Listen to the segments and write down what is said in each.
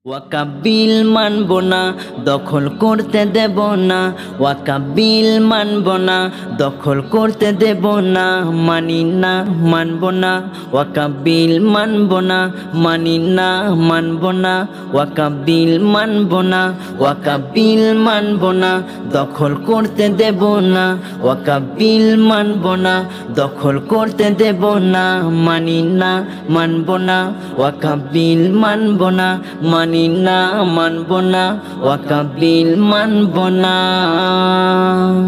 ওয়াকাবিল মানব না, দখল করতে দেব না। ওয়াকাবিল মানব না, দখল করতে দেব না। মানি না, মানব না। ওয়াকাবিল মানব না, মানি না, মানব না। ওয়াকাবিল মানব না, ওয়াকাবিল মানব না, দখল করতে দেব না। ওয়াকাবিল মানব না, দখল করতে দেব না। মানি না, মানব না। ওয়াকাবিল মানব না, মানি না, মানব না। ওয়াকাবিল মানব না।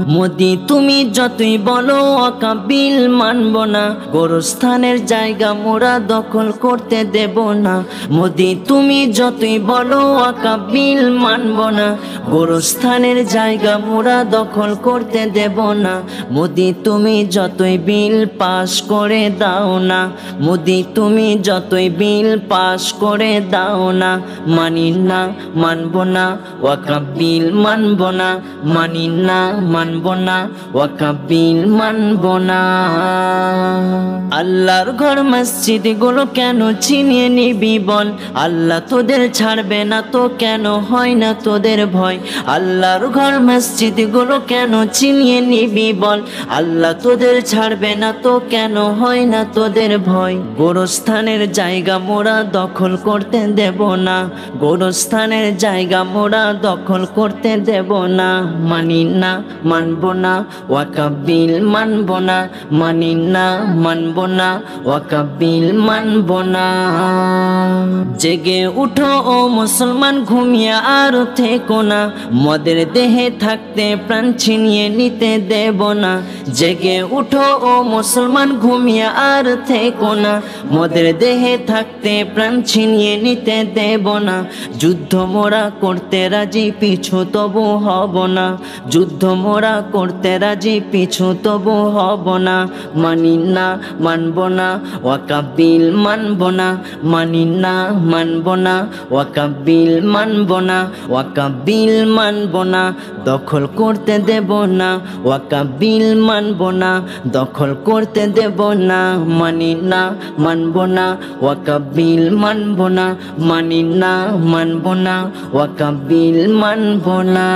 মোদি তুমি যতই বলো ওয়াকাবিল মানব না। গোরস্থানের জায়গা মোরা দখল করতে দেব না। মোদি তুমি যতই বলো ওয়াকাবিল মানব না। গোরস্থানের জায়গা মোরা দখল করতে দেব না। মোদি তুমি যতই বিল পাস করে দাও না। মোদি তুমি যতই বিল পাস করে দাও না। মানি না, মানব না। ওয়াকাবিল মানব না, মানি না, মানব না। ওয়াকাবিল মানব না। আল্লাহর ঘর মসজিদ গুলো কেন ছিনিয়ে নিবি বল? আল্লাহ তোদের ছাড়বে না তো কেন হয় না তোদের ভয়? আল্লাহর ঘর মসজিদ গুলো কেন ছিনিয়ে নিবি বল? আল্লাহ তোদের ছাড়বে না তো কেন হয় না তোদের ভয়? গোরস্থানের জায়গা মোরা দখল করতে দেব না। গোরস্থানের জায়গা মোরা দখল করতে দেব না। মানি না, মানব না। ওয়াকাবিল মানব না, মানি না, মানব না। ওয়াকাবিল মানব না। জেগে উঠো ও মুসলমান, ঘুমিয়ে আর থেকো না। মদের দেহে থাকতে প্রাণ ছিনিয়ে নিতে দেব না। জেগে উঠো ও মুসলমান, ঘুমিয়ে আর থেকো না। মদের দেহে থাকতে প্রাণ ছিনিয়ে নিতে দেব না। যুদ্ধ মোরা করতে রাজি, পিছু তবু হব না। যুদ্ধ মোরা করতে রাজি, পিছু তবু হব না। মানি না, মানব না। ওয়াকাবিল মানব না, মানি না, মানব না। ওয়াকাবিল মানব না, ওয়াকাবিল মানব না, দখল করতে দেব না। ওয়াকাবিল মানব না, দখল করতে দেব না। মানি না, মানব না। ওয়াকাবিল মানব না, মানি না, মানব না। ওয়াকাবিল মানব না।